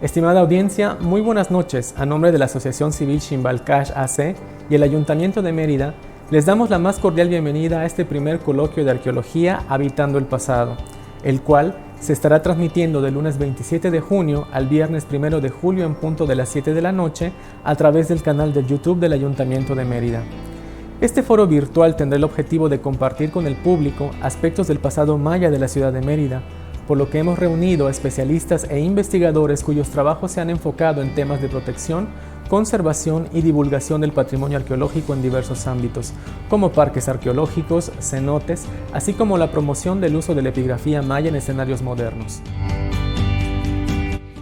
Estimada audiencia, muy buenas noches. A nombre de la Asociación Civil Ximbalcash AC y el Ayuntamiento de Mérida, les damos la más cordial bienvenida a este primer coloquio de arqueología Habitando el Pasado, el cual se estará transmitiendo del lunes 27 de junio al viernes 1 de julio en punto de las 7 de la noche a través del canal de YouTube del Ayuntamiento de Mérida. Este foro virtual tendrá el objetivo de compartir con el público aspectos del pasado maya de la ciudad de Mérida, por lo que hemos reunido a especialistas e investigadores cuyos trabajos se han enfocado en temas de protección, conservación y divulgación del patrimonio arqueológico en diversos ámbitos, como parques arqueológicos, cenotes, así como la promoción del uso de la epigrafía maya en escenarios modernos.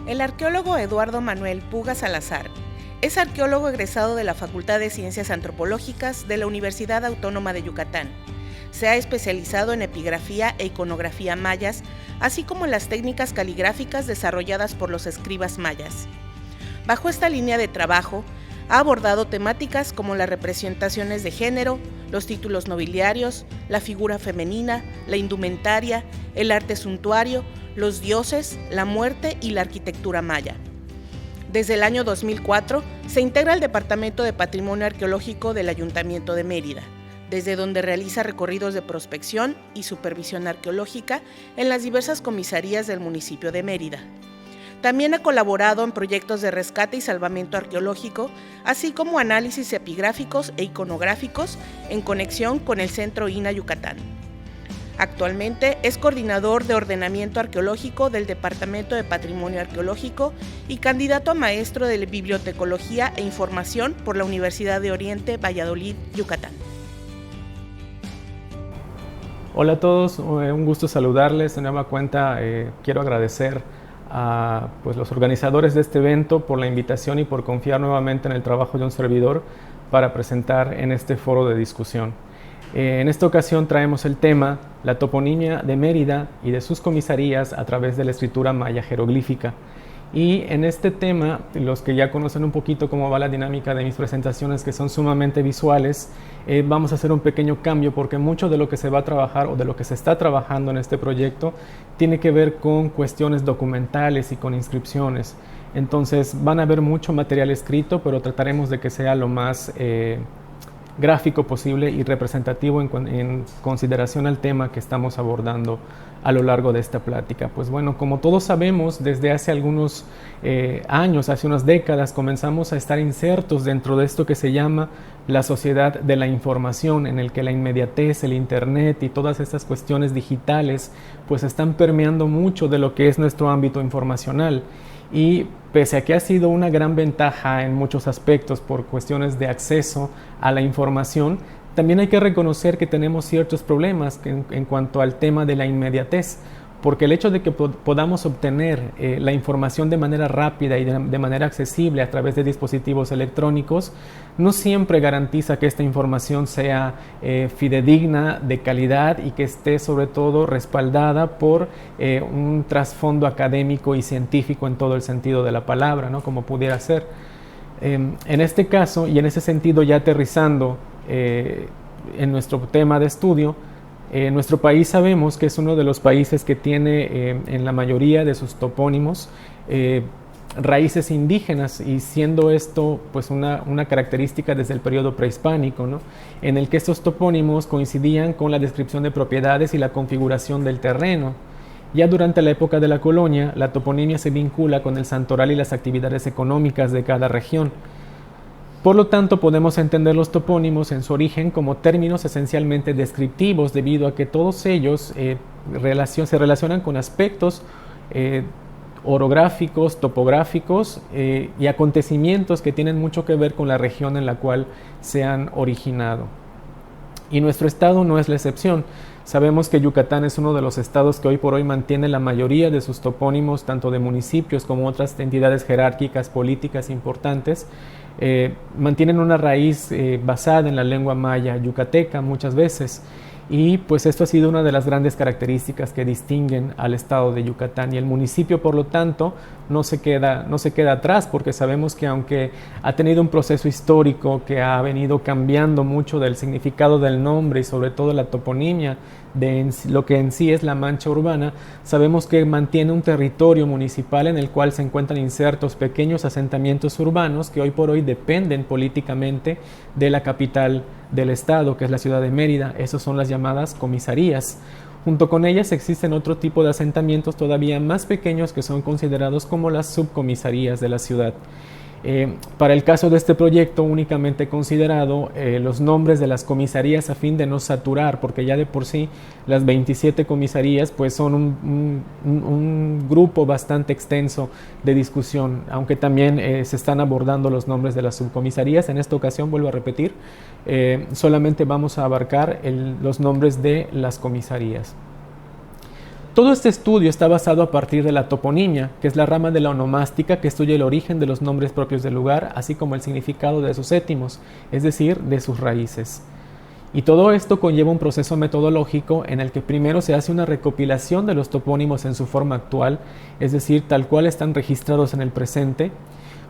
El arqueólogo Eduardo Manuel Puga Salazar es arqueólogo egresado de la Facultad de Ciencias Antropológicas de la Universidad Autónoma de Yucatán. Se ha especializado en epigrafía e iconografía mayas, así como en las técnicas caligráficas desarrolladas por los escribas mayas. Bajo esta línea de trabajo, ha abordado temáticas como las representaciones de género, los títulos nobiliarios, la figura femenina, la indumentaria, el arte suntuario, los dioses, la muerte y la arquitectura maya. Desde el año 2004, se integra al Departamento de Patrimonio Arqueológico del Ayuntamiento de Mérida, desde donde realiza recorridos de prospección y supervisión arqueológica en las diversas comisarías del municipio de Mérida. También ha colaborado en proyectos de rescate y salvamento arqueológico, así como análisis epigráficos e iconográficos en conexión con el Centro INAH Yucatán. Actualmente es coordinador de ordenamiento arqueológico del Departamento de Patrimonio Arqueológico y candidato a maestro de Bibliotecología e Información por la Universidad de Oriente, Valladolid, Yucatán. Hola a todos, un gusto saludarles. De nueva cuenta quiero agradecer a los organizadores de este evento por la invitación y por confiar nuevamente en el trabajo de un servidor para presentar en este foro de discusión. En esta ocasión traemos el tema la toponimia de Mérida y de sus comisarías a través de la escritura maya jeroglífica. Y en este tema, los que ya conocen un poquito cómo va la dinámica de mis presentaciones, que son sumamente visuales, vamos a hacer un pequeño cambio porque mucho de lo que se va a trabajar o de lo que se está trabajando en este proyecto tiene que ver con cuestiones documentales y con inscripciones. Entonces van a ver mucho material escrito, pero trataremos de que sea lo más gráfico posible y representativo en consideración al tema que estamos abordando a lo largo de esta plática. Pues bueno, como todos sabemos, desde hace algunos años, hace unas décadas, comenzamos a estar insertos dentro de esto que se llama la sociedad de la información, en el que la inmediatez, el internet y todas estas cuestiones digitales pues están permeando mucho de lo que es nuestro ámbito informacional. Y pese a que ha sido una gran ventaja en muchos aspectos por cuestiones de acceso a la información, también hay que reconocer que tenemos ciertos problemas en cuanto al tema de la inmediatez, porque el hecho de que podamos obtener la información de manera rápida y de manera accesible a través de dispositivos electrónicos no siempre garantiza que esta información sea fidedigna, de calidad y que esté sobre todo respaldada por un trasfondo académico y científico en todo el sentido de la palabra, ¿no? Como pudiera ser. En este caso, y en ese sentido ya aterrizando en nuestro tema de estudio, nuestro país sabemos que es uno de los países que tiene en la mayoría de sus topónimos raíces indígenas, y siendo esto pues una característica desde el periodo prehispánico, ¿no? En el que estos topónimos coincidían con la descripción de propiedades y la configuración del terreno. Ya durante la época de la colonia, la toponimia se vincula con el santoral y las actividades económicas de cada región. Por lo tanto, podemos entender los topónimos en su origen como términos esencialmente descriptivos, debido a que todos ellos se relacionan con aspectos orográficos, topográficos y acontecimientos que tienen mucho que ver con la región en la cual se han originado. Y nuestro estado no es la excepción. Sabemos que Yucatán es uno de los estados que hoy por hoy mantiene la mayoría de sus topónimos, tanto de municipios como otras entidades jerárquicas políticas importantes, mantienen una raíz basada en la lengua maya yucateca muchas veces, y pues esto ha sido una de las grandes características que distinguen al estado de Yucatán, y el municipio por lo tanto no se queda atrás, porque sabemos que aunque ha tenido un proceso histórico que ha venido cambiando mucho del significado del nombre y sobre todo la toponimia de lo que en sí es la mancha urbana, sabemos que mantiene un territorio municipal en el cual se encuentran insertos pequeños asentamientos urbanos que hoy por hoy dependen políticamente de la capital del estado, que es la ciudad de Mérida. Esas son las llamadas comisarías. Junto con ellas existen otro tipo de asentamientos todavía más pequeños que son considerados como las subcomisarías de la ciudad. Para el caso de este proyecto únicamente he considerado los nombres de las comisarías a fin de no saturar, porque ya de por sí las 27 comisarías pues son un grupo bastante extenso de discusión, aunque también se están abordando los nombres de las subcomisarías. En esta ocasión, vuelvo a repetir, solamente vamos a abarcar los nombres de las comisarías. Todo este estudio está basado a partir de la toponimia, que es la rama de la onomástica que estudia el origen de los nombres propios del lugar, así como el significado de sus étimos, es decir, de sus raíces. Y todo esto conlleva un proceso metodológico en el que primero se hace una recopilación de los topónimos en su forma actual, es decir, tal cual están registrados en el presente.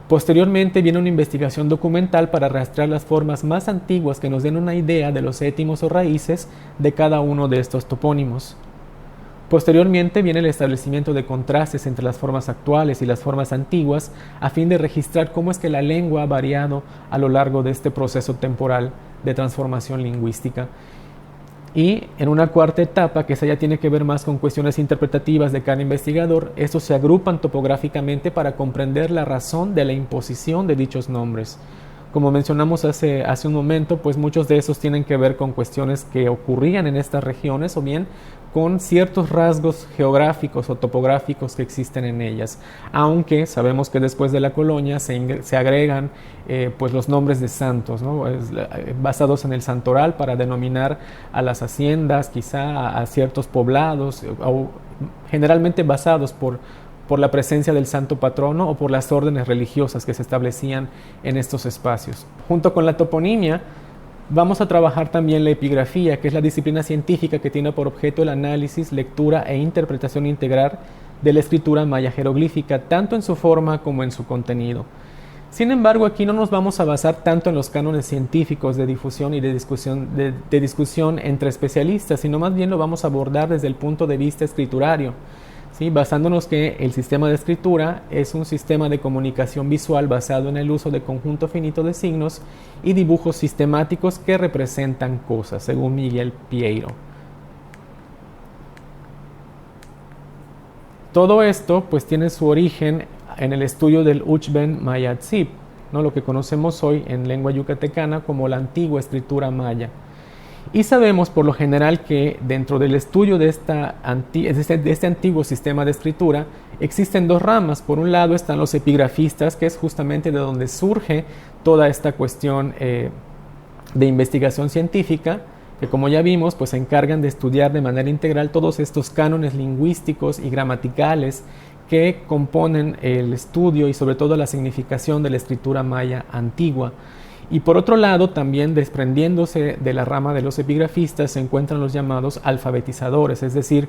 Posteriormente viene una investigación documental para rastrear las formas más antiguas que nos den una idea de los étimos o raíces de cada uno de estos topónimos. Posteriormente viene el establecimiento de contrastes entre las formas actuales y las formas antiguas a fin de registrar cómo es que la lengua ha variado a lo largo de este proceso temporal de transformación lingüística. Y en una cuarta etapa, que esa ya tiene que ver más con cuestiones interpretativas de cada investigador, estos se agrupan topográficamente para comprender la razón de la imposición de dichos nombres. Como mencionamos hace un momento, pues muchos de esos tienen que ver con cuestiones que ocurrían en estas regiones o bien con ciertos rasgos geográficos o topográficos que existen en ellas, aunque sabemos que después de la colonia se agregan pues los nombres de santos, ¿no? Basados en el santoral para denominar a las haciendas, quizá a ciertos poblados, o generalmente basados por la presencia del santo patrono o por las órdenes religiosas que se establecían en estos espacios. Junto con la toponimia, vamos a trabajar también la epigrafía, que es la disciplina científica que tiene por objeto el análisis, lectura e interpretación integral de la escritura maya jeroglífica, tanto en su forma como en su contenido. Sin embargo, aquí no nos vamos a basar tanto en los cánones científicos de difusión y de discusión entre especialistas, sino más bien lo vamos a abordar desde el punto de vista escriturario. ¿Sí? Basándonos que el sistema de escritura es un sistema de comunicación visual basado en el uso de conjunto finito de signos y dibujos sistemáticos que representan cosas, según Miguel Pieyro. Todo esto pues tiene su origen en el estudio del Uchben Mayatzip, ¿no? Lo que conocemos hoy en lengua yucatecana como la antigua escritura maya. Y sabemos por lo general que dentro del estudio de este antiguo sistema de escritura existen dos ramas. Por un lado están los epigrafistas, que es justamente de donde surge toda esta cuestión de investigación científica, que como ya vimos, pues se encargan de estudiar de manera integral todos estos cánones lingüísticos y gramaticales que componen el estudio y sobre todo la significación de la escritura maya antigua. Y por otro lado, también desprendiéndose de la rama de los epigrafistas, se encuentran los llamados alfabetizadores, es decir,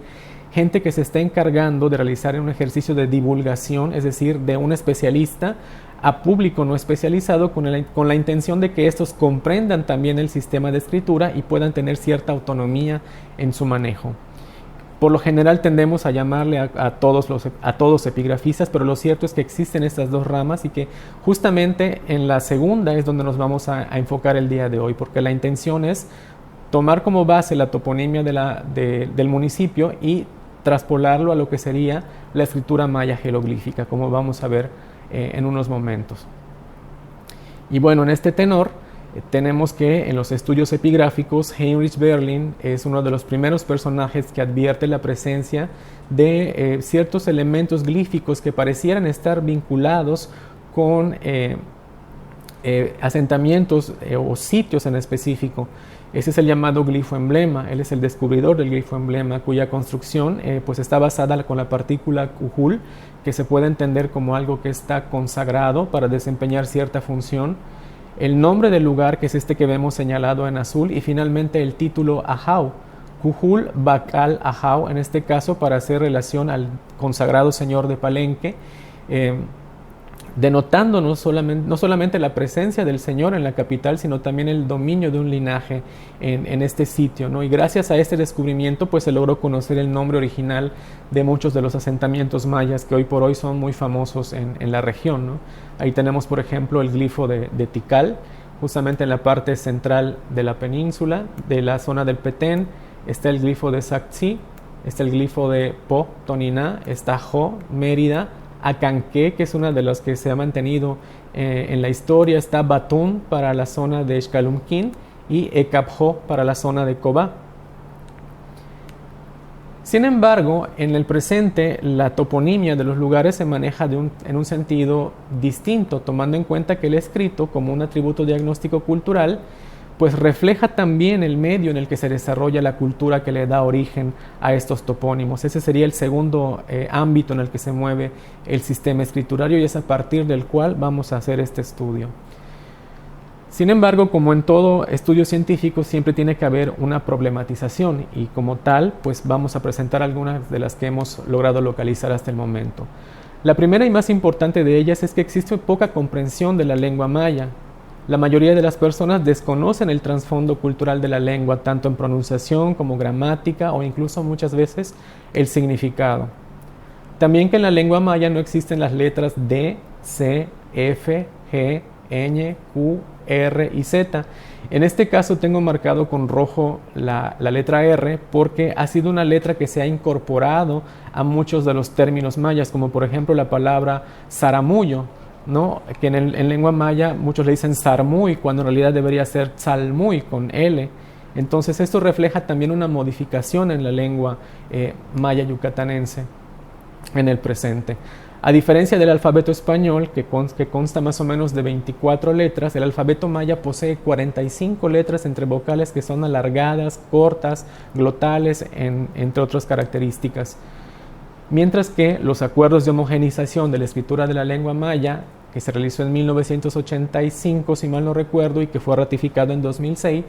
gente que se está encargando de realizar un ejercicio de divulgación, es decir, de un especialista a público no especializado con la intención de que estos comprendan también el sistema de escritura y puedan tener cierta autonomía en su manejo. Por lo general tendemos a llamarle a todos epigrafistas, pero lo cierto es que existen estas dos ramas y que justamente en la segunda es donde nos vamos a enfocar el día de hoy, porque la intención es tomar como base la toponimia del municipio y traspolarlo a lo que sería la escritura maya jeroglífica, como vamos a ver en unos momentos. Y bueno, en este tenor tenemos que en los estudios epigráficos Heinrich Berlin es uno de los primeros personajes que advierte la presencia de ciertos elementos glíficos que parecieran estar vinculados con asentamientos o sitios en específico. Ese es el llamado glifo emblema. Él es el descubridor del glifo emblema, cuya construcción pues está basada con la partícula cujul, que se puede entender como algo que está consagrado para desempeñar cierta función. El nombre del lugar, que es este que vemos señalado en azul, y finalmente el título Ajau, Cujul Bacal Ajau, en este caso para hacer relación al consagrado señor de Palenque, denotando no solamente la presencia del Señor en la capital, sino también el dominio de un linaje en este sitio, ¿no? Y gracias a este descubrimiento, pues se logró conocer el nombre original de muchos de los asentamientos mayas que hoy por hoy son muy famosos en la región, ¿no? Ahí tenemos, por ejemplo, el glifo de Tikal, justamente en la parte central de la península, de la zona del Petén. Está el glifo de Sacsayhuamán, está el glifo de Po, Toniná, está Jo, Mérida, Acanqué, que es una de las que se ha mantenido en la historia, está Batún para la zona de Xcalumquín y Ecapjó para la zona de Cobá. Sin embargo, en el presente, la toponimia de los lugares se maneja en un sentido distinto, tomando en cuenta que el escrito, como un atributo diagnóstico cultural, pues refleja también el medio en el que se desarrolla la cultura que le da origen a estos topónimos. Ese sería el segundo ámbito en el que se mueve el sistema escriturario y es a partir del cual vamos a hacer este estudio. Sin embargo, como en todo estudio científico, siempre tiene que haber una problematización y como tal, pues vamos a presentar algunas de las que hemos logrado localizar hasta el momento. La primera y más importante de ellas es que existe poca comprensión de la lengua maya. La mayoría de las personas desconocen el trasfondo cultural de la lengua, tanto en pronunciación como gramática o incluso muchas veces el significado. También que en la lengua maya no existen las letras D, C, F, G, Ñ, Q, R y Z. En este caso tengo marcado con rojo la letra R porque ha sido una letra que se ha incorporado a muchos de los términos mayas, como por ejemplo la palabra zaramullo, ¿no? Que en lengua maya muchos le dicen sarmuy cuando en realidad debería ser tzalmuy con L. Entonces esto refleja también una modificación en la lengua maya yucatanense en el presente. A diferencia del alfabeto español, que consta más o menos de 24 letras, el alfabeto maya posee 45 letras entre vocales que son alargadas, cortas, glotales, entre otras características. Mientras que los acuerdos de homogenización de la escritura de la lengua maya, que se realizó en 1985, si mal no recuerdo, y que fue ratificado en 2006,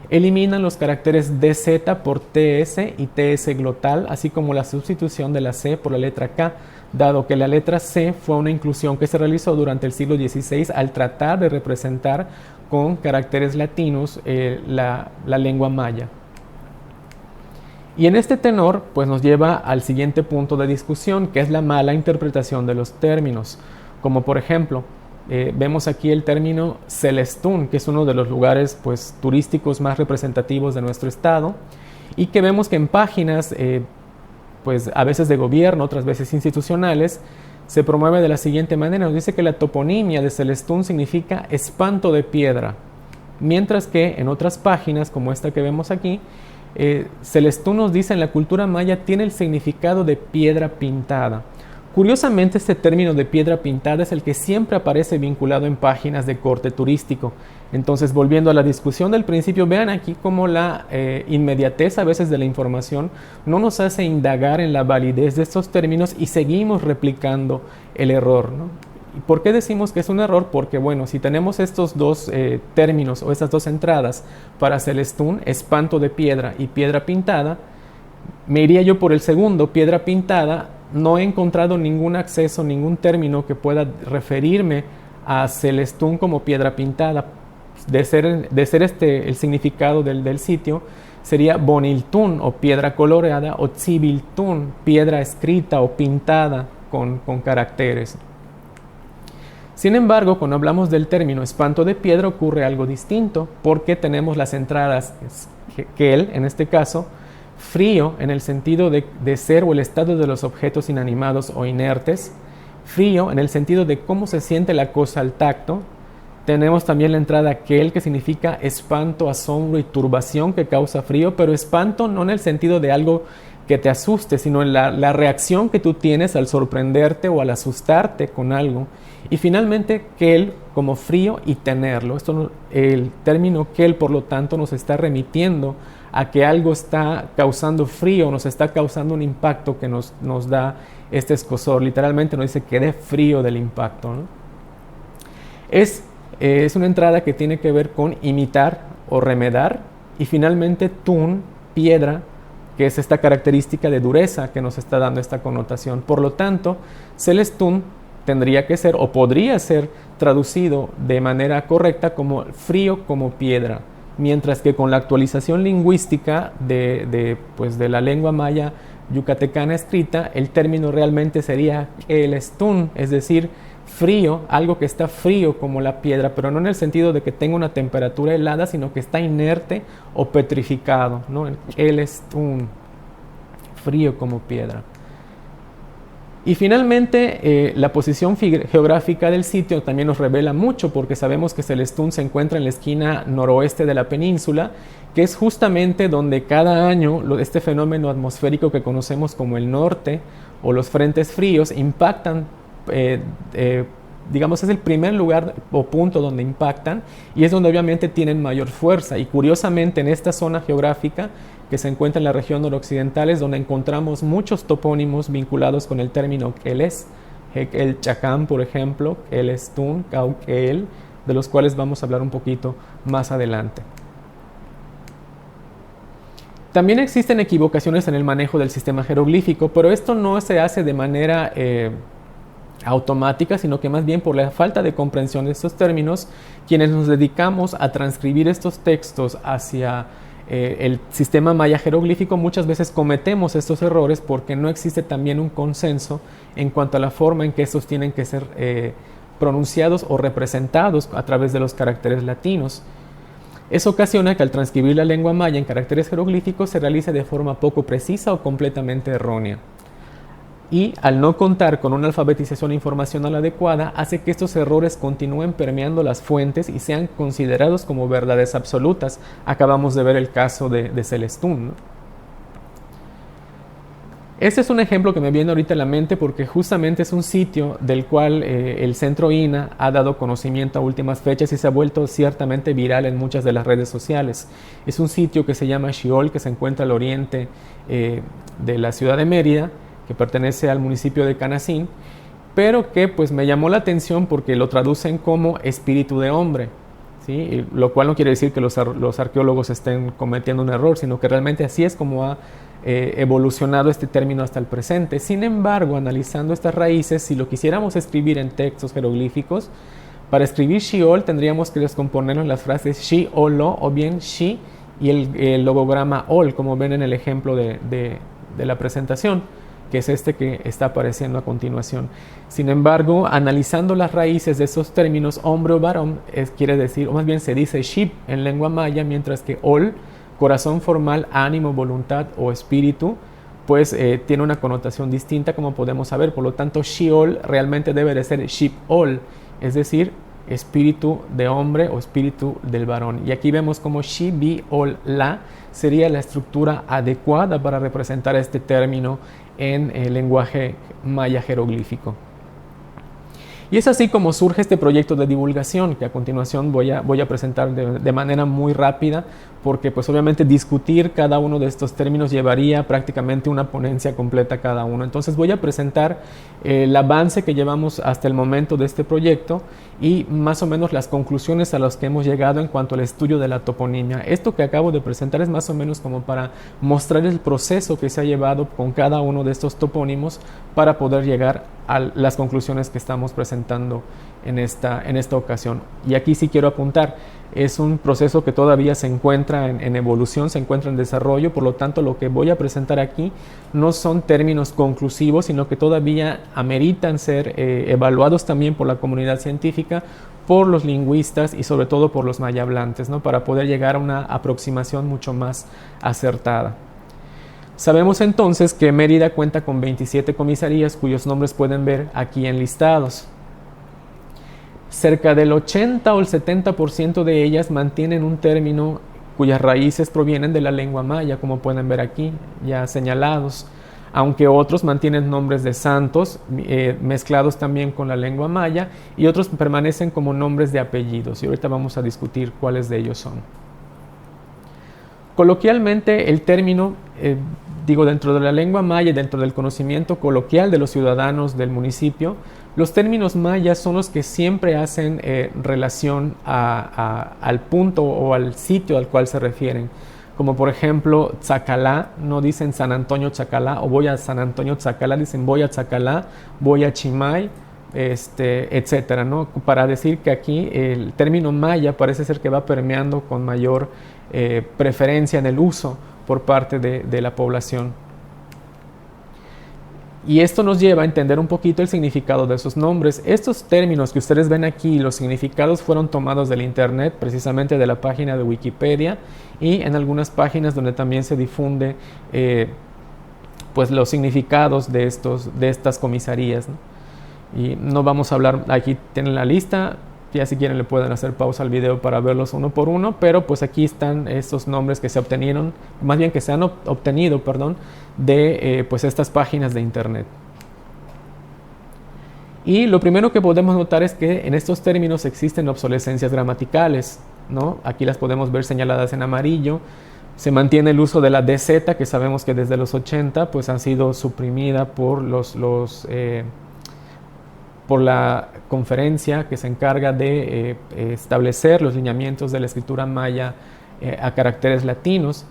eliminan los caracteres DZ por TS y TS glotal, así como la sustitución de la C por la letra K, dado que la letra C fue una inclusión que se realizó durante el siglo XVI al tratar de representar con caracteres latinos la lengua maya. Y en este tenor, pues nos lleva al siguiente punto de discusión, que es la mala interpretación de los términos. Como por ejemplo, vemos aquí el término Celestún, que es uno de los lugares pues, turísticos más representativos de nuestro estado, y que vemos que en páginas, pues a veces de gobierno, otras veces institucionales, se promueve de la siguiente manera. Nos dice que la toponimia de Celestún significa espanto de piedra, mientras que en otras páginas, como esta que vemos aquí, Celestún nos dice en la cultura maya tiene el significado de piedra pintada. Curiosamente, este término de piedra pintada es el que siempre aparece vinculado en páginas de corte turístico. Entonces, volviendo a la discusión del principio, vean aquí cómo la inmediatez a veces de la información no nos hace indagar en la validez de estos términos y seguimos replicando el error, ¿no? ¿Y por qué decimos que es un error? Porque, bueno, si tenemos estos dos términos o estas dos entradas para Celestún, espanto de piedra y piedra pintada, me iría yo por el segundo, piedra pintada. No he encontrado ningún acceso, ningún término que pueda referirme a Celestún como piedra pintada. De ser el significado del sitio, sería Boniltún o piedra coloreada o Tzibiltún, piedra escrita o pintada con caracteres. Sin embargo, cuando hablamos del término espanto de piedra ocurre algo distinto, porque tenemos las entradas Kel, en este caso, frío en el sentido de ser o el estado de los objetos inanimados o inertes, frío en el sentido de cómo se siente la cosa al tacto. Tenemos también la entrada Kel, que significa espanto, asombro y turbación que causa frío, pero espanto no en el sentido de algo que te asuste, sino en la reacción que tú tienes al sorprenderte o al asustarte con algo. Y finalmente, Kel como frío y tenerlo. El término Kel, por lo tanto, nos está remitiendo a que algo está causando frío, nos está causando un impacto que nos da este escozor. Literalmente nos dice que dé frío del impacto, ¿no? Es una entrada que tiene que ver con imitar o remedar. Y finalmente, tun, piedra, que es esta característica de dureza que nos está dando esta connotación. Por lo tanto, Celestún tendría que ser o podría ser traducido de manera correcta como frío como piedra, mientras que con la actualización lingüística pues de la lengua maya yucatecana escrita, el término realmente sería el estún, es decir, frío, algo que está frío como la piedra, pero no en el sentido de que tenga una temperatura helada, sino que está inerte o petrificado, ¿no? El estún, frío como piedra. Y finalmente, la posición geográfica del sitio también nos revela mucho, porque sabemos que Celestún se encuentra en la esquina noroeste de la península, que es justamente donde cada año este fenómeno atmosférico que conocemos como el norte o los frentes fríos impactan, digamos, es el primer lugar o punto donde impactan y es donde obviamente tienen mayor fuerza. Y curiosamente en esta zona geográfica que se encuentra en la región noroccidental es donde encontramos muchos topónimos vinculados con el término Queles, el Chacán, por ejemplo, el Estún, Cauquel, de los cuales vamos a hablar un poquito más adelante. También existen equivocaciones en el manejo del sistema jeroglífico, pero esto no se hace de manera automática, sino que más bien por la falta de comprensión de estos términos, quienes nos dedicamos a transcribir estos textos hacia el sistema maya jeroglífico, muchas veces cometemos estos errores porque no existe también un consenso en cuanto a la forma en que estos tienen que ser pronunciados o representados a través de los caracteres latinos. Eso ocasiona que al transcribir la lengua maya en caracteres jeroglíficos se realice de forma poco precisa o completamente errónea. Y al no contar con una alfabetización informacional adecuada, hace que estos errores continúen permeando las fuentes y sean considerados como verdades absolutas. Acabamos de ver el caso de Celestún, ¿no? Este es un ejemplo que me viene ahorita a la mente porque justamente es un sitio del cual el Centro INAH ha dado conocimiento a últimas fechas y se ha vuelto ciertamente viral en muchas de las redes sociales. Es un sitio que se llama Xiol, que se encuentra al oriente de la ciudad de Mérida, que pertenece al municipio de Canacín, pero que pues me llamó la atención porque lo traducen como espíritu de hombre, ¿sí? Lo cual no quiere decir que los arqueólogos estén cometiendo un error, sino que realmente así es como ha evolucionado este término hasta el presente. Sin embargo, analizando estas raíces, si lo quisiéramos escribir en textos jeroglíficos, para escribir Xiol tendríamos que descomponerlo en las frases Xi-Olo o bien Xi y el logograma Ol, como ven en el ejemplo de la presentación, que es este que está apareciendo a continuación. Sin embargo, analizando las raíces de esos términos, hombre o varón, quiere decir, o más bien se dice ship en lengua maya, mientras que ol, corazón formal, ánimo, voluntad o espíritu, pues tiene una connotación distinta, como podemos saber. Por lo tanto, shiol realmente debe de ser ship-ol, es decir, espíritu de hombre o espíritu del varón. Y aquí vemos como shi-bi-ol-la sería la estructura adecuada para representar este término en el lenguaje maya jeroglífico. Y es así como surge este proyecto de divulgación que a continuación voy a presentar de manera muy rápida, porque pues obviamente discutir cada uno de estos términos llevaría prácticamente una ponencia completa cada uno. Entonces voy a presentar el avance que llevamos hasta el momento de este proyecto y más o menos las conclusiones a las que hemos llegado en cuanto al estudio de la toponimia. Esto que acabo de presentar es más o menos como para mostrar el proceso que se ha llevado con cada uno de estos topónimos para poder llegar a las conclusiones que estamos presentando en esta ocasión. Y aquí sí quiero apuntar, es un proceso que todavía se encuentra en evolución, se encuentra en desarrollo, por lo tanto lo que voy a presentar aquí no son términos conclusivos, sino que todavía ameritan ser evaluados también por la comunidad científica, por los lingüistas y sobre todo por los mayablantes, ¿no? Para poder llegar a una aproximación mucho más acertada. Sabemos entonces que Mérida cuenta con 27 comisarías cuyos nombres pueden ver aquí enlistados. Cerca del 80 o el 70% de ellas mantienen un término cuyas raíces provienen de la lengua maya, como pueden ver aquí ya señalados, aunque otros mantienen nombres de santos mezclados también con la lengua maya y otros permanecen como nombres de apellidos, y ahorita vamos a discutir cuáles de ellos son. Coloquialmente el término, dentro de la lengua maya y dentro del conocimiento coloquial de los ciudadanos del municipio, los términos mayas son los que siempre hacen relación al punto o al sitio al cual se refieren. Como por ejemplo, Tzacalá, no dicen San Antonio Tzacalá o voy a San Antonio Tzacalá, dicen voy a Tzacalá, voy a Chimay, etcétera, ¿no? Para decir que aquí el término maya parece ser que va permeando con mayor preferencia en el uso por parte de la población. Y esto nos lleva a entender un poquito el significado de esos nombres. Estos términos que ustedes ven aquí, los significados fueron tomados del internet, precisamente de la página de Wikipedia y en algunas páginas donde también se difunde pues los significados de estas comisarías, ¿no? Y no vamos a hablar, aquí tienen la lista, ya si quieren le pueden hacer pausa al video para verlos uno por uno, pero pues aquí están estos nombres que se obtenieron, más bien que se han obtenido, perdón, de pues estas páginas de internet. Y lo primero que podemos notar es que en estos términos existen obsolescencias gramaticales, ¿no? Aquí las podemos ver señaladas en amarillo. Se mantiene el uso de la DZ, que sabemos que desde los 80 pues han sido suprimida por por la conferencia que se encarga de establecer los lineamientos de la escritura maya a caracteres latinos.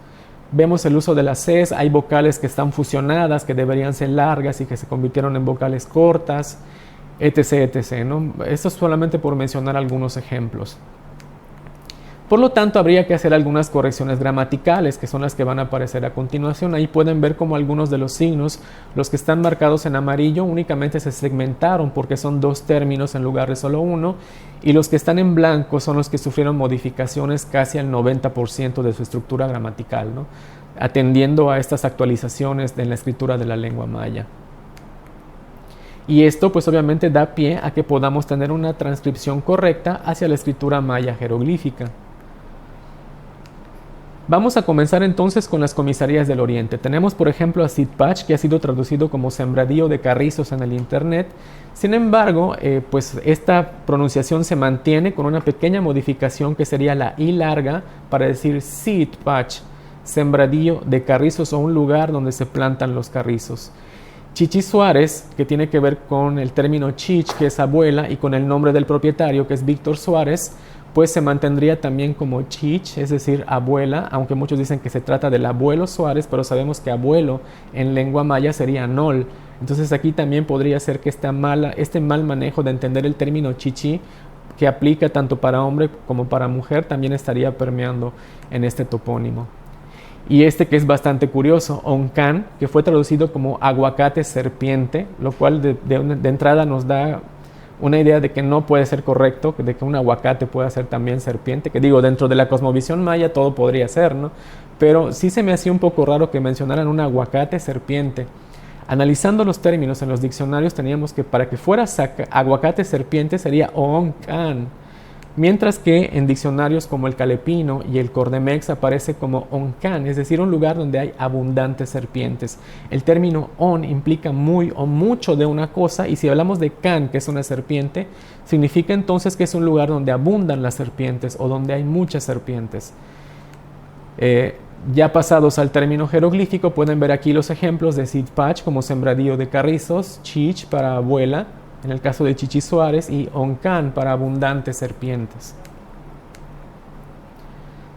Vemos el uso de las Cs, hay vocales que están fusionadas, que deberían ser largas y que se convirtieron en vocales cortas, etc., etc., ¿no? Esto es solamente por mencionar algunos ejemplos. Por lo tanto, habría que hacer algunas correcciones gramaticales, que son las que van a aparecer a continuación. Ahí pueden ver como algunos de los signos, los que están marcados en amarillo, únicamente se segmentaron porque son dos términos en lugar de solo uno, y los que están en blanco son los que sufrieron modificaciones casi al 90% de su estructura gramatical, ¿no? Atendiendo a estas actualizaciones en la escritura de la lengua maya. Y esto pues obviamente da pie a que podamos tener una transcripción correcta hacia la escritura maya jeroglífica. Vamos a comenzar entonces con las comisarías del Oriente. Tenemos por ejemplo a Sitpach, que ha sido traducido como sembradío de carrizos en el internet. Sin embargo, pues esta pronunciación se mantiene con una pequeña modificación que sería la I larga para decir Sitpach, sembradío de carrizos o un lugar donde se plantan los carrizos. Chichi Suárez, que tiene que ver con el término chich, que es abuela, y con el nombre del propietario, que es Víctor Suárez, pues se mantendría también como chich, es decir, abuela, aunque muchos dicen que se trata del abuelo Suárez, pero sabemos que abuelo en lengua maya sería nol. Entonces aquí también podría ser que este mal manejo de entender el término chichi, que aplica tanto para hombre como para mujer, también estaría permeando en este topónimo. Y este que es bastante curioso, oncan, que fue traducido como aguacate serpiente, lo cual de entrada nos da una idea de que no puede ser correcto, de que un aguacate pueda ser también serpiente, que digo, dentro de la cosmovisión maya todo podría ser, ¿no? Pero sí se me hacía un poco raro que mencionaran un aguacate serpiente. Analizando los términos en los diccionarios teníamos que para que fuera aguacate serpiente sería oncan, mientras que en diccionarios como el Calepino y el Cordemex aparece como oncan, es decir, un lugar donde hay abundantes serpientes. El término on implica muy o mucho de una cosa, y si hablamos de can, que es una serpiente, significa entonces que es un lugar donde abundan las serpientes o donde hay muchas serpientes. Ya pasados al término jeroglífico, pueden ver aquí los ejemplos de Sitpach como sembradío de carrizos, chich para abuela, en el caso de Chichi Suárez, y oncan para abundantes serpientes.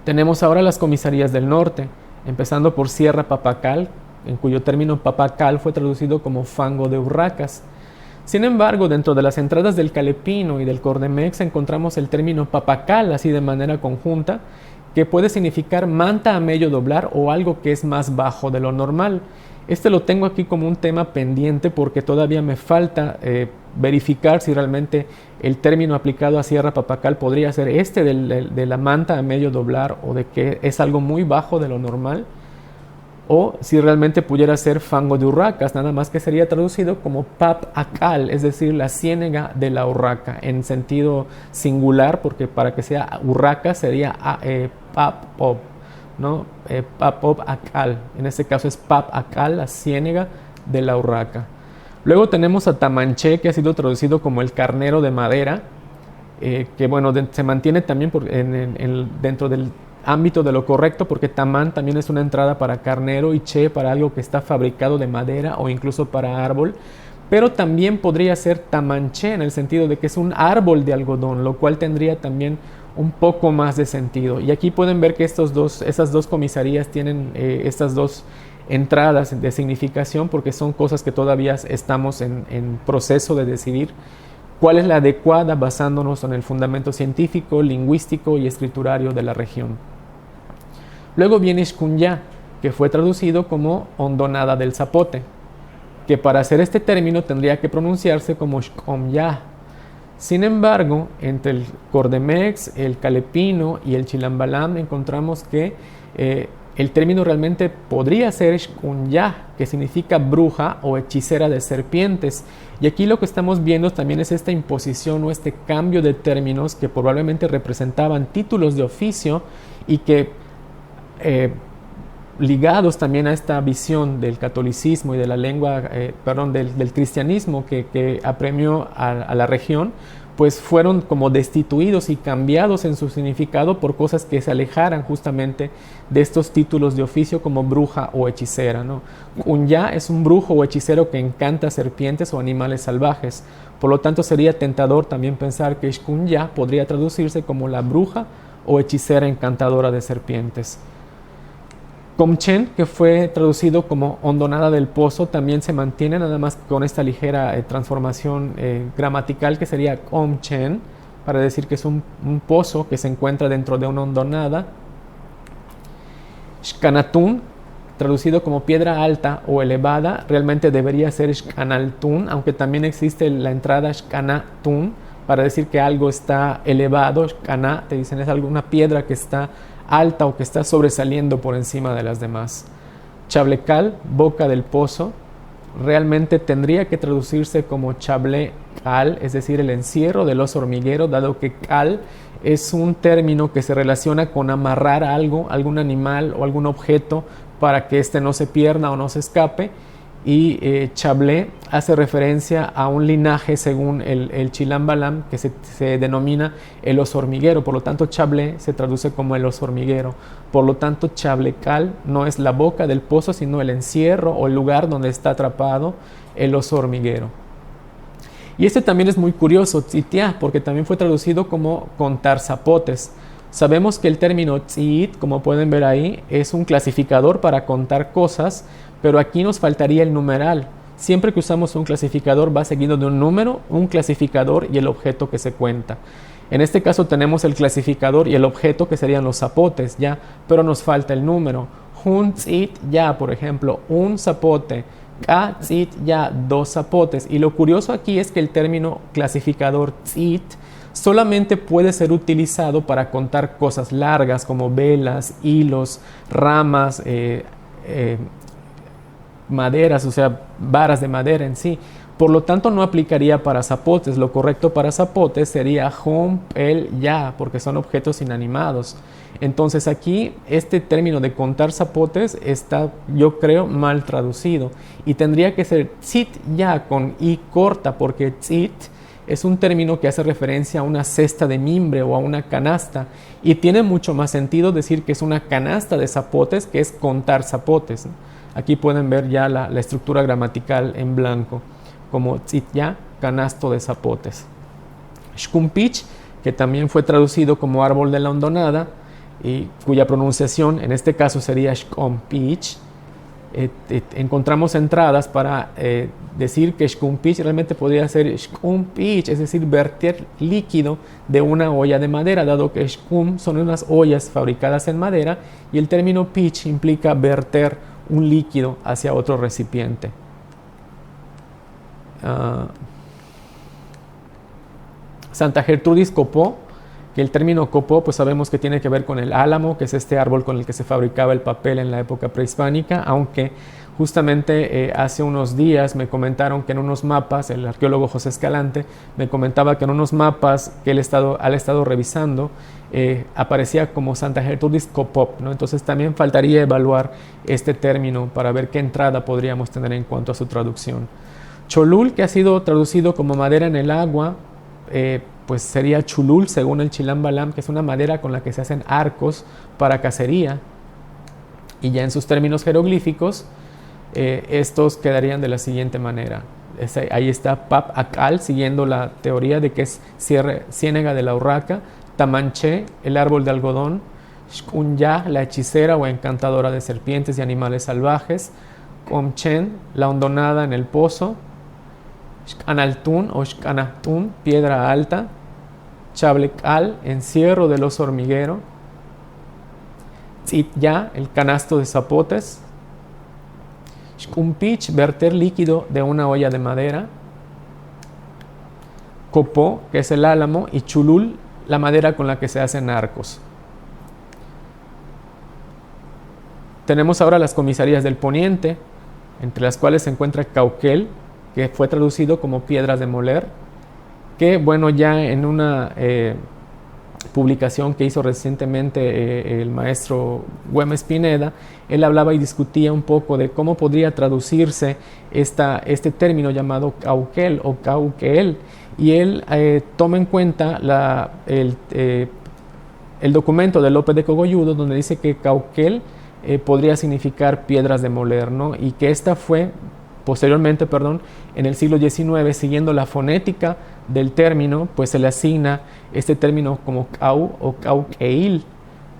Tenemos ahora las comisarías del norte, empezando por Sierra Papacal, en cuyo término papacal fue traducido como fango de urracas. Sin embargo, dentro de las entradas del Calepino y del Cordemex encontramos el término papacal, así de manera conjunta, que puede significar manta a medio doblar o algo que es más bajo de lo normal. Este lo tengo aquí como un tema pendiente porque todavía me falta verificar si realmente el término aplicado a Sierra Papacal podría ser este de la manta a medio doblar, o de que es algo muy bajo de lo normal, o si realmente pudiera ser fango de urracas, nada más que sería traducido como papacal, es decir, la ciénega de la urraca, en sentido singular, porque para que sea urraca sería papop, ¿no? Papop akal, en este caso es pap akal, la ciénega de la urraca. Luego tenemos a Tamanché, que ha sido traducido como el carnero de madera, que bueno, se mantiene también dentro del ámbito de lo correcto, porque tamán también es una entrada para carnero y che para algo que está fabricado de madera o incluso para árbol, pero también podría ser tamanché en el sentido de que es un árbol de algodón, lo cual tendría también un poco más de sentido. Y aquí pueden ver que esas dos comisarías tienen estas dos entradas de significación, porque son cosas que todavía estamos en proceso de decidir cuál es la adecuada basándonos en el fundamento científico, lingüístico y escriturario de la región. Luego viene Xkunya, que fue traducido como hondonada del zapote, que para hacer este término tendría que pronunciarse como Xkomya. Sin embargo, entre el Cordemex, el Calepino y el Chilambalam encontramos que el término realmente podría ser Xkunya, que significa bruja o hechicera de serpientes. Y aquí lo que estamos viendo también es esta imposición o este cambio de términos que probablemente representaban títulos de oficio y que ligados también a esta visión del catolicismo y de la lengua, del cristianismo que apremió a la región, pues fueron como destituidos y cambiados en su significado por cosas que se alejaran justamente de estos títulos de oficio como bruja o hechicera, ¿no? Kunya es un brujo o hechicero que encanta serpientes o animales salvajes. Por lo tanto, sería tentador también pensar que Xkunya podría traducirse como la bruja o hechicera encantadora de serpientes. Komchen, que fue traducido como hondonada del pozo, también se mantiene, nada más con esta ligera transformación gramatical que sería Komchen, para decir que es un pozo que se encuentra dentro de una hondonada. Xkanatun, traducido como piedra alta o elevada, realmente debería ser Xkanaltun, aunque también existe la entrada Xkanatun para decir que algo está elevado. Xkana, te dicen, es alguna piedra que está alta o que está sobresaliendo por encima de las demás. Chablecal, boca del pozo, realmente tendría que traducirse como Chablecal, es decir, el encierro del oso hormiguero, dado que cal es un término que se relaciona con amarrar algo, algún animal o algún objeto para que éste no se pierda o no se escape. Y Chablé hace referencia a un linaje según el Chilambalam que se denomina el oso hormiguero. Por lo tanto, Chablé se traduce como el oso hormiguero. Por lo tanto, Chablecal no es la boca del pozo, sino el encierro o el lugar donde está atrapado el oso hormiguero. Y este también es muy curioso, Tzitia, porque también fue traducido como contar zapotes. Sabemos que el término tzit, como pueden ver ahí, es un clasificador para contar cosas, pero aquí nos faltaría el numeral. Siempre que usamos un clasificador va seguido de un número, un clasificador y el objeto que se cuenta. En este caso tenemos el clasificador y el objeto que serían los zapotes, ya, pero nos falta el número. Hun tzit ya, por ejemplo, un zapote. Ka tzit ya, dos zapotes. Y lo curioso aquí es que el término clasificador tzit solamente puede ser utilizado para contar cosas largas como velas, hilos, ramas, maderas, o sea, varas de madera en sí. Por lo tanto, no aplicaría para zapotes. Lo correcto para zapotes sería hom, el, ya, porque son objetos inanimados. Entonces aquí este término de contar zapotes está, yo creo, mal traducido. Y tendría que ser tzit ya con i corta, porque tzit es un término que hace referencia a una cesta de mimbre o a una canasta. Y tiene mucho más sentido decir que es una canasta de zapotes que es contar zapotes, ¿no? Aquí pueden ver ya la estructura gramatical en blanco, como tzitya, canasto de zapotes. Xkumpich, que también fue traducido como árbol de la hondonada, y cuya pronunciación en este caso sería Xkompich. Encontramos entradas para decir que Xkumpich realmente podría ser Xkumpich, es decir, verter líquido de una olla de madera, dado que Xkum son unas ollas fabricadas en madera y el término pitch implica verter un líquido hacia otro recipiente. Santa Gertrudis Copó, que el término copó pues sabemos que tiene que ver con el álamo, que es este árbol con el que se fabricaba el papel en la época prehispánica, aunque justamente hace unos días me comentaron que en unos mapas, el arqueólogo José Escalante me comentaba que en unos mapas que él ha estado revisando aparecía como Santa Gertrudis Copop, ¿no? Entonces también faltaría evaluar este término para ver qué entrada podríamos tener en cuanto a su traducción. Cholul, que ha sido traducido como madera en el agua, pues sería chulul según el Chilambalam, que es una madera con la que se hacen arcos para cacería. Y ya en sus términos jeroglíficos, estos quedarían de la siguiente manera. Ahí está Pap Akal, siguiendo la teoría de que es ciénega de la urraca, Tamanché, el árbol de algodón, Xkunya, la hechicera o encantadora de serpientes y animales salvajes, Komchen, la hondonada en el pozo, Xcanaltún o Xcanahtún, piedra alta. Chablecal, encierro del oso hormiguero. Tzitya, el canasto de zapotes. Xcumpich, verter líquido de una olla de madera. Copó, que es el álamo, y chulul, la madera con la que se hacen arcos. Tenemos ahora las comisarías del poniente, entre las cuales se encuentra Cauquel, que fue traducido como piedras de moler, que bueno, ya en una publicación que hizo recientemente el maestro Güemes Pineda, él hablaba y discutía un poco de cómo podría traducirse este término llamado Cauquel o Cauquel, y él toma en cuenta el documento de López de Cogolludo, donde dice que Cauquel podría significar piedras de moler, ¿no? Y que esta fue posteriormente, en el siglo XIX, siguiendo la fonética del término, pues se le asigna este término como cau o cauqueil,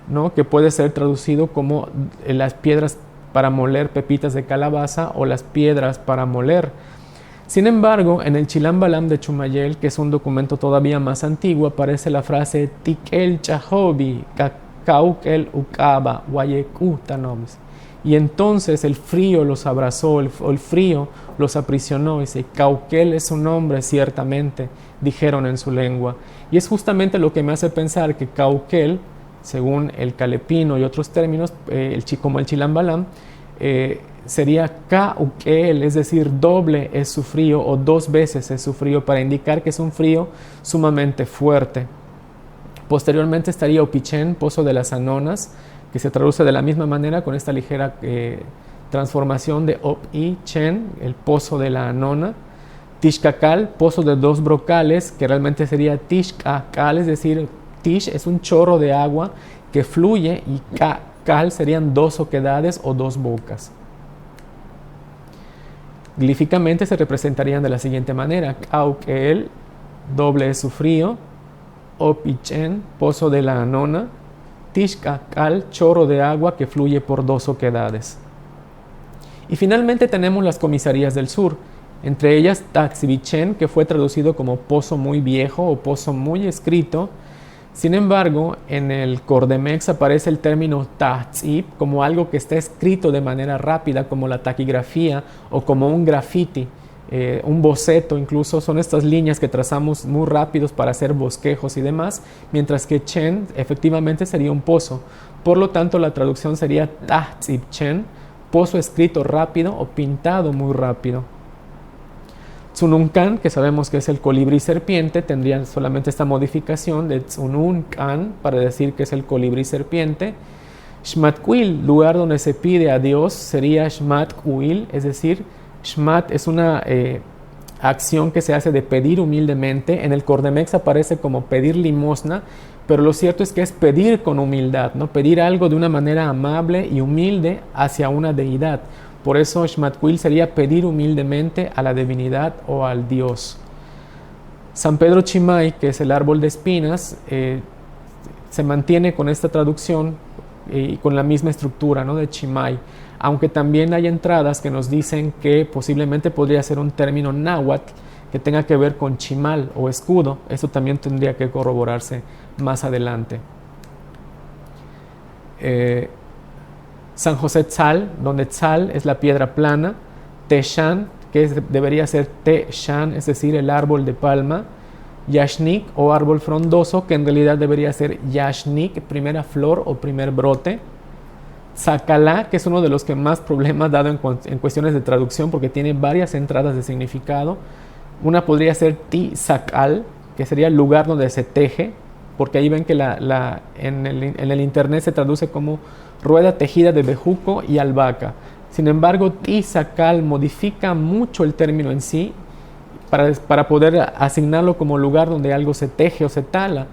¿no? Que puede ser traducido como las piedras para moler pepitas de calabaza o las piedras para moler. Sin embargo, en el Chilam Balam de Chumayel, que es un documento todavía más antiguo, aparece la frase Tikel Chahobi, Cauquel Ukaba, Wayeku Tanoms. Y entonces el frío los abrazó, el frío los aprisionó. Y dice, Cauquel es un hombre, ciertamente, dijeron en su lengua. Y es justamente lo que me hace pensar que Cauquel, según el calepino y otros términos, como el Chilam Balam, sería Cauquel, es decir, doble es su frío o dos veces es su frío, para indicar que es un frío sumamente fuerte. Posteriormente estaría Opichén, pozo de las Anonas, que se traduce de la misma manera con esta ligera transformación de Op-i-chen, el pozo de la Anona. Tixcacal, pozo de dos brocales, que realmente sería Tixcacal, es decir, Tish es un chorro de agua que fluye y Cal serían dos oquedades o dos bocas. Glíficamente se representarían de la siguiente manera: Cauquel, doble es su frío; Opichén, pozo de la Anona; Tixcacal, chorro de agua que fluye por dos oquedades. Y finalmente tenemos las comisarías del sur, entre ellas Taxibichén, que fue traducido como pozo muy viejo o pozo muy escrito. Sin embargo, en el Cordemex aparece el término Tatzib como algo que está escrito de manera rápida, como la taquigrafía o como un graffiti, un boceto. Incluso son estas líneas que trazamos muy rápidos para hacer bosquejos y demás, mientras que Chen efectivamente sería un pozo. Por lo tanto, la traducción sería Tatzib Chen, pozo escrito rápido o pintado muy rápido. Tzununkan, que sabemos que es el colibrí serpiente, tendría solamente esta modificación de Tzununkan para decir que es el colibrí serpiente. Shmatquil, lugar donde se pide a Dios, sería Shmatquil, es decir, Shmat es una acción que se hace de pedir humildemente. En el Cordemex aparece como pedir limosna, pero lo cierto es que es pedir con humildad, ¿no? Pedir algo de una manera amable y humilde hacia una deidad. Por eso Shmatquil sería pedir humildemente a la divinidad o al Dios. San Pedro Chimay, que es el árbol de espinas, se mantiene con esta traducción y con la misma estructura, ¿no?, de Chimay, aunque también hay entradas que nos dicen que posiblemente podría ser un término náhuatl que tenga que ver con chimal o escudo. Esto también tendría que corroborarse más adelante. San José Tzal, donde Tzal es la piedra plana; Teshan, que debería ser Teshan, es decir, el árbol de palma; Yashnik o árbol frondoso, que en realidad debería ser Yashnik, primera flor o primer brote; Zacalá, que es uno de los que más problemas dado en cuestiones de traducción, porque tiene varias entradas de significado. Una podría ser Tizacal, que sería el lugar donde se teje, porque ahí ven que en el internet se traduce como rueda tejida de bejuco y albahaca. Sin embargo, Tizacal modifica mucho el término en sí para poder asignarlo como lugar donde algo se teje o se tala.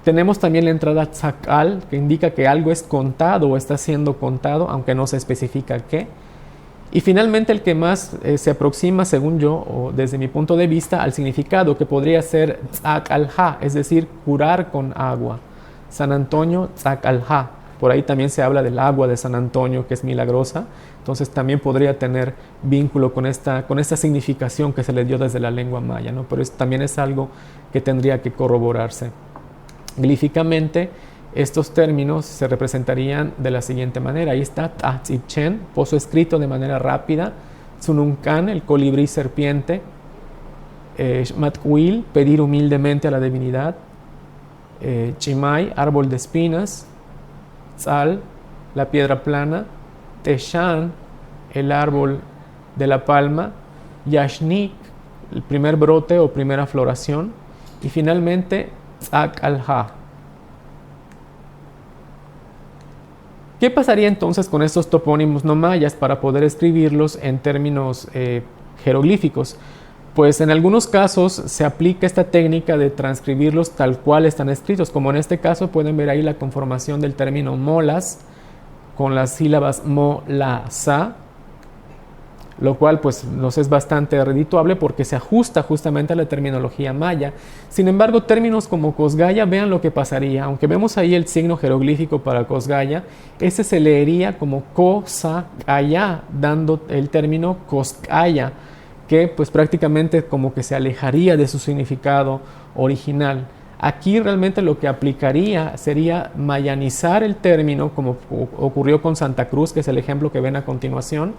Tenemos también la entrada Tzacal, que indica que algo es contado o está siendo contado, aunque no se especifica qué. Y finalmente el que más se aproxima, según yo, o desde mi punto de vista, al significado, que podría ser Tzacaljá, es decir, curar con agua. San Antonio Tzacaljá, Por ahí también se habla del agua de San Antonio, que es milagrosa. Entonces también podría tener vínculo con esta significación que se le dio desde la lengua maya, ¿no? Pero también es algo que tendría que corroborarse. Glíficamente, estos términos se representarían de la siguiente manera. Ahí está Chen, pozo escrito de manera rápida. Tsununkan, el colibrí serpiente. Matquil, pedir humildemente a la divinidad. Chimay, árbol de espinas. Tzal, la piedra plana. Teshan, el árbol de la palma. Yashnik, el primer brote o primera floración. Y finalmente, Tzak al-Ha. ¿Qué pasaría entonces con estos topónimos no mayas para poder escribirlos en términos jeroglíficos? Pues en algunos casos se aplica esta técnica de transcribirlos tal cual están escritos, como en este caso pueden ver ahí la conformación del término molas con las sílabas mo, la, sa, lo cual pues nos es bastante redituable porque se ajusta justamente a la terminología maya. Sin embargo, términos como Cosgaya, vean lo que pasaría. Aunque vemos ahí el signo jeroglífico para Cosgaya, ese se leería como Kosakaya, dando el término Koskaya, que pues prácticamente como que se alejaría de su significado original. Aquí realmente lo que aplicaría sería mayanizar el término, como ocurrió con Santa Cruz, que es el ejemplo que ven a continuación,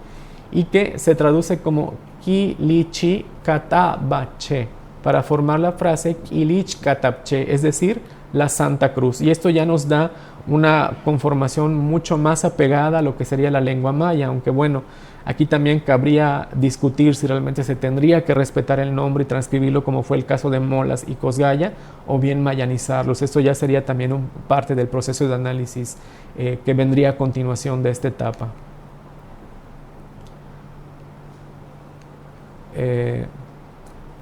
y que se traduce como Kilichi Katabache, para formar la frase Kilich Katapche, es decir, la Santa Cruz. Y esto ya nos da una conformación mucho más apegada a lo que sería la lengua maya, aunque bueno, aquí también cabría discutir si realmente se tendría que respetar el nombre y transcribirlo como fue el caso de Molas y Cosgaya, o bien mayanizarlos. Esto ya sería también parte del proceso de análisis que vendría a continuación de esta etapa.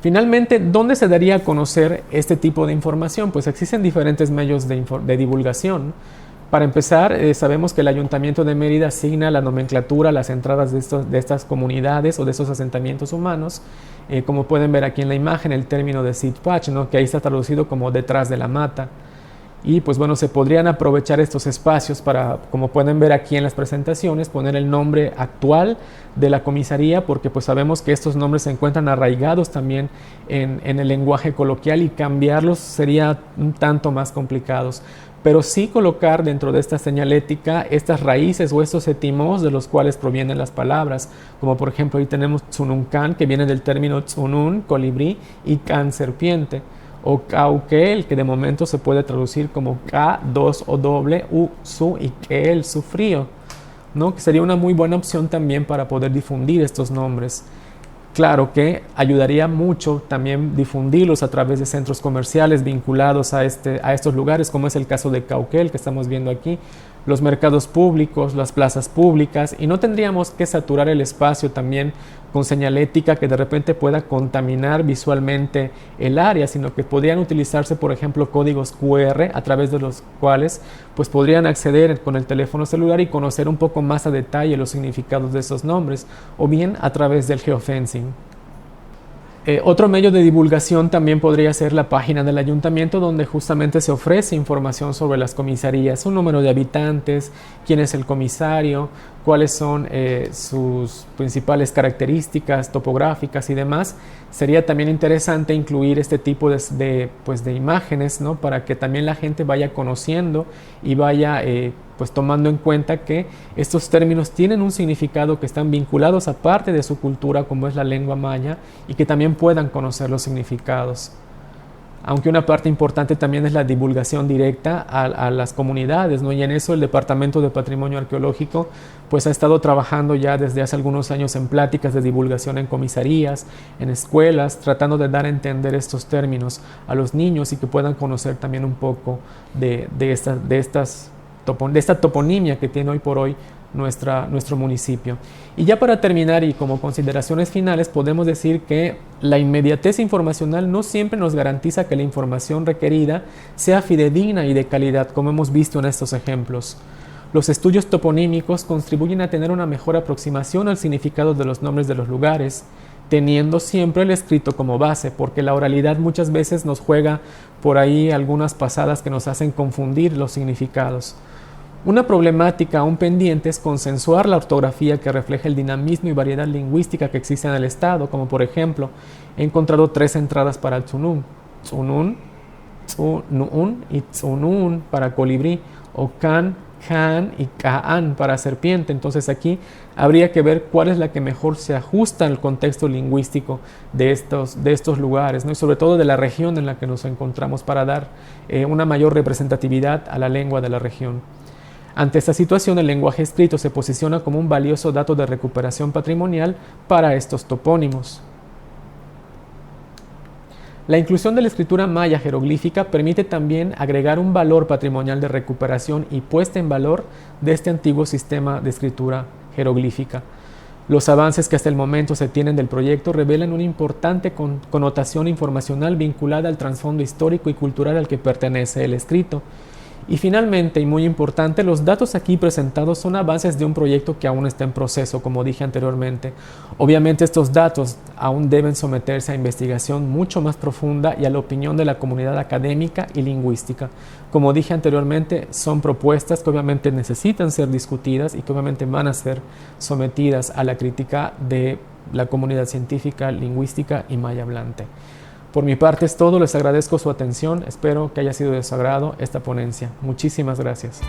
Finalmente, ¿dónde se daría a conocer este tipo de información? Pues existen diferentes medios de divulgación. Para empezar, sabemos que el Ayuntamiento de Mérida asigna la nomenclatura a las entradas de estas comunidades o de estos asentamientos humanos. Como pueden ver aquí en la imagen, el término de Sitpach, ¿no? Que ahí está traducido como detrás de la mata. Y pues bueno, se podrían aprovechar estos espacios para, como pueden ver aquí en las presentaciones, poner el nombre actual de la comisaría, porque pues sabemos que estos nombres se encuentran arraigados también en el lenguaje coloquial, y cambiarlos sería un tanto más complicados. Pero sí colocar dentro de esta señalética estas raíces o estos etimos de los cuales provienen las palabras, como por ejemplo ahí tenemos Tsununkan, que viene del término Tsunun, colibrí, y Kan, serpiente, o Cauquel, que de momento se puede traducir como K, dos o doble, U, su, y Kel, su frío, ¿no? Que sería una muy buena opción también para poder difundir estos nombres. Claro que ayudaría mucho también difundirlos a través de centros comerciales vinculados a estos lugares, como es el caso de Cauquel, que estamos viendo aquí, los mercados públicos, las plazas públicas, y no tendríamos que saturar el espacio también con señalética que de repente pueda contaminar visualmente el área, sino que podrían utilizarse, por ejemplo, códigos QR a través de los cuales pues podrían acceder con el teléfono celular y conocer un poco más a detalle los significados de esos nombres, o bien a través del geofencing. Otro medio de divulgación también podría ser la página del ayuntamiento, donde justamente se ofrece información sobre las comisarías, un número de habitantes, quién es el comisario, cuáles son sus principales características topográficas y demás. Sería también interesante incluir este tipo de imágenes, ¿no? Para que también la gente vaya conociendo y vaya pues tomando en cuenta que estos términos tienen un significado, que están vinculados a parte de su cultura, como es la lengua maya, y que también puedan conocer los significados. Aunque una parte importante también es la divulgación directa a las comunidades, ¿no? Y en eso el Departamento de Patrimonio Arqueológico pues ha estado trabajando ya desde hace algunos años en pláticas de divulgación en comisarías, en escuelas, tratando de dar a entender estos términos a los niños y que puedan conocer también un poco de esta toponimia que tiene hoy por hoy nuestro municipio. Y ya para terminar y como consideraciones finales, podemos decir que la inmediatez informacional no siempre nos garantiza que la información requerida sea fidedigna y de calidad, como hemos visto en estos ejemplos. Los estudios toponímicos contribuyen a tener una mejor aproximación al significado de los nombres de los lugares, teniendo siempre el escrito como base, porque la oralidad muchas veces nos juega por ahí algunas pasadas que nos hacen confundir los significados. Una problemática aún pendiente es consensuar la ortografía que refleja el dinamismo y variedad lingüística que existe en el estado, como por ejemplo, he encontrado 3 entradas para el tsunun, tsunun, tsunuun y tsunun para colibrí, o can, can y kaan para serpiente. Entonces aquí habría que ver cuál es la que mejor se ajusta al contexto lingüístico de estos lugares, ¿no? Y sobre todo de la región en la que nos encontramos, para dar una mayor representatividad a la lengua de la región. Ante esta situación, el lenguaje escrito se posiciona como un valioso dato de recuperación patrimonial para estos topónimos. La inclusión de la escritura maya jeroglífica permite también agregar un valor patrimonial de recuperación y puesta en valor de este antiguo sistema de escritura jeroglífica. Los avances que hasta el momento se tienen del proyecto revelan una importante connotación informacional vinculada al trasfondo histórico y cultural al que pertenece el escrito. Y finalmente, y muy importante, los datos aquí presentados son avances de un proyecto que aún está en proceso, como dije anteriormente. Obviamente estos datos aún deben someterse a investigación mucho más profunda y a la opinión de la comunidad académica y lingüística. Como dije anteriormente, son propuestas que obviamente necesitan ser discutidas y que obviamente van a ser sometidas a la crítica de la comunidad científica, lingüística y maya hablante. Por mi parte es todo, les agradezco su atención, espero que haya sido de su agrado esta ponencia. Muchísimas gracias.